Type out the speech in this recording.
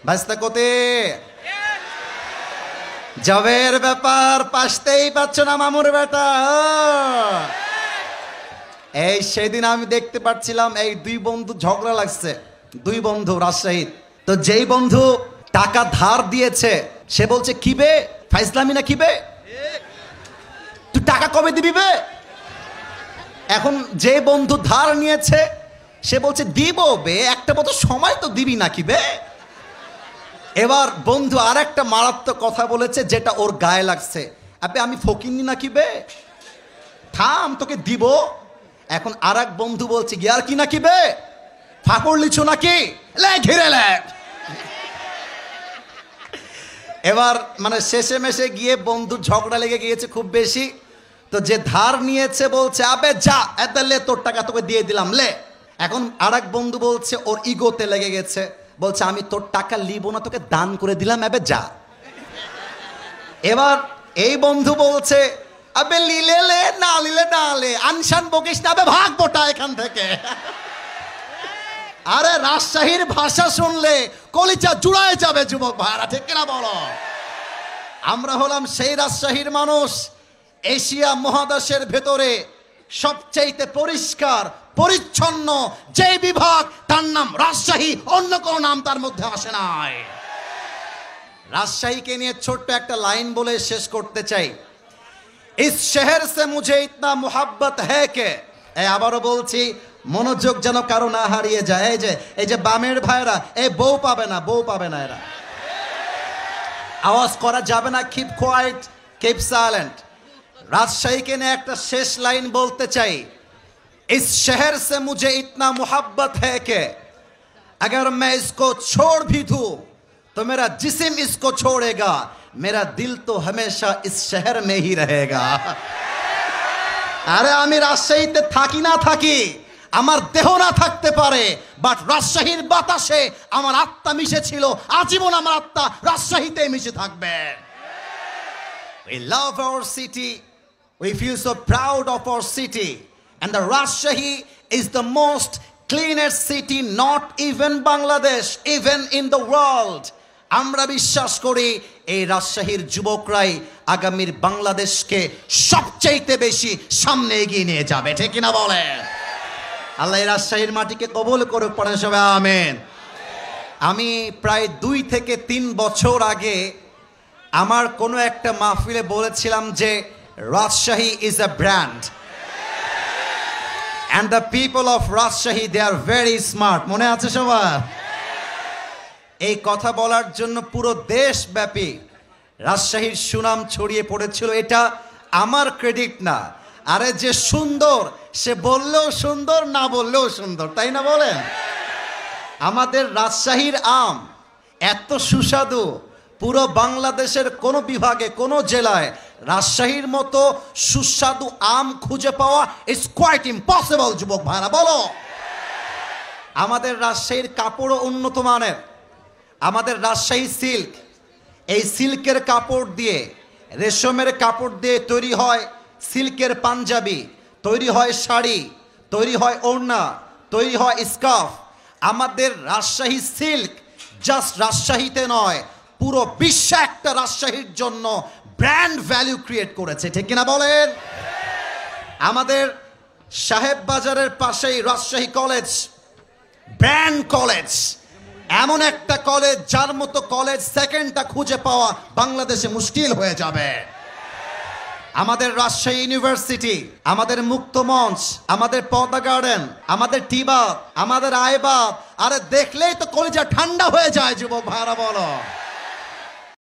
ভাইস্তা কোতে জবের ব্যাপার পাশতেই পাচ্ছ না মামুর বেটা। এই সেদিন আমি দেখতে পাচ্ছিলাম এই দুই বন্ধু ঝগড়া লাগছে, দুই বন্ধু রাজশাহীর। তো যেই বন্ধু টাকা ধার দিয়েছে সে বলছে কি বে ফাইজলামি না কি বে, তুই টাকা কবে দিবি বে। এখন যে বন্ধু ধার নিয়েছে সে বলছে দিব বে, একটা মতো সময় তো দিবি নাকি বে। এবার বন্ধু আর একটা মারাত্মক কথা বলেছে যেটা ওর গায়ে লাগছে, আপনি আমি ফকিনি নাকি বে, থাম তোকে দিব। এখন আর এক বন্ধু বলছে গিয়ার কি নাকি বে, ফাঁকড় লিছু নাকি, লে ঘিরে লে। এবার মানে শেষে মেশে গিয়ে বন্ধুর ঝগড়া লেগে গিয়েছে খুব বেশি। তো যে ধার নিয়েছে বলছে আবে যা এত লে, তোর টাকা তোকে দিয়ে দিলাম লে। এখন আর এক বন্ধু বলছে ওর ইগোতে লেগে গেছে, বলছে আমি তোর টাকা লিব না, তোকে দান করে দিলাম, এবে যা। এবার এই বন্ধু বলছে আবে লিলে লে, না লিলে না লে, আনশান বকিস না, আবে ভাগ বোটা এখান থেকে। আরে রাজশাহীর ভাষা শুনলে কলিজা জুড়ায় যাবে যুবক ভাইরা, ঠিক কিনা বলো। আমরা হলাম সেই রাজশাহীর মানুষ, এশিয়া মহাদেশের ভেতরে সবচেয়ে পরিষ্কার পরিচ্ছন্ন যে বিভাগ তার নাম রাজশাহী, অন্য কোনো নাম তার মধ্যে আসে নাই। রাজশাহীকে নিয়ে ছোট্ট একটা লাইন বলে শেষ করতে চাই। ইস শহর সে মুঝে ইতনা মোহাব্বত হ্যায় কে, আবারও বলছি মনোযোগ যেন কারো না হারিয়ে যায়। এই যে বামের ভাইরা, এই বউ পাবে না, বউ পাবে না, এরা আওয়াজ করা যাবে না, কিপ কোয়াইট, কিপ সাইলেন্ট। রাজশাহীকে নিয়ে একটা শেষ লাইন বলতে চাই। इस शहर से मुझे इतना मोहब्बत है कि अगर मैं इसको छोड़ भी दूं तो मेरा जिस्म इसको छोड़ेगा, मेरा दिल तो हमेशा इस शहर में ही रहेगा। अरे आमी राजशाहीते थाकी ना थाकी, আমার দেহ না থাকতে পারে, বাট রাজশাহীর বাতাসে আমার আত্মা মিশে ছিল, আজীবন আমার আত্মা রাজশাহীতে মিশে থাকবে। We love our city, we feel so proud of our city, and the Rajshahi is the most cleanest city not even Bangladesh, even in the world. আমরা বিশ্বাস করি এই রাজশাহীর যুবকরাই আগামীর বাংলাদেশকে সবচেয়ে বেশি সামনে এগিয়ে নিয়ে যাবে, ঠিক কিনা বলে। আল্লাহ এই রাজশাহীর মাটিকে কবুল করুক, পড়ে সবাই আমিন। আমি প্রায় 2 থেকে 3 বছর আগে আমার কোনো একটা মাহফিলে বলেছিলাম যে Rajshahi is a brand and the people of Rajshahi they are very smart, মনে আছে সবার। এই কথা বলার জন্য পুরো দেশব্যাপী রাজশাহীর সুনাম ছড়িয়ে পড়েছিল। এটা আমার ক্রেডিট না, আরে যে সুন্দর সে বললেও সুন্দর, না বললেও সুন্দর, তাই না বলেন। আমাদের রাজশাহীর আম এত সুস্বাদু, পুরো বাংলাদেশের কোনো বিভাগে কোনো জেলায় রাজশাহীর মতো সুস্বাদু আম খুঁজে পাওয়া ইজ কোয়াইট ইম্পসিবল। যুবক ভাইরা বলো, আমাদের রাজশাহীর কাপড়ও উন্নত মানের। আমাদের রাজশাহী সিল্ক, এই সিল্কের কাপড় দিয়ে, রেশমের কাপড় দিয়ে তৈরি হয় সিল্কের পাঞ্জাবি, তৈরি হয় শাড়ি, তৈরি হয় ওড়না, তৈরি হয় স্কার্ফ। আমাদের রাজশাহী সিল্ক জাস্ট রাজশাহীতে নয়, পুরো বিশ্বে একটা রাজশাহীর জন্য ব্র্যান্ড ভ্যালু ক্রিয়েট করেছে, ঠিক কিনা বলেন। আমাদের সাহেব বাজারের পাশেই রাজশাহী কলেজ, ব্র্যান্ড কলেজ, এমন একটা কলেজ যার মতো কলেজ সেকেন্ডটা খুঁজে পাওয়া বাংলাদেশে মুশকিল হয়ে যাবে। আমাদের রাজশাহী ইউনিভার্সিটি, আমাদের মুক্ত মঞ্চ, আমাদের পদ্মা গার্ডেন, আমাদের টিবাব, আমাদের আইবাব, আরে দেখলেই তো কলিজা ঠান্ডা হয়ে যায় যুবক ভাইরা বলো।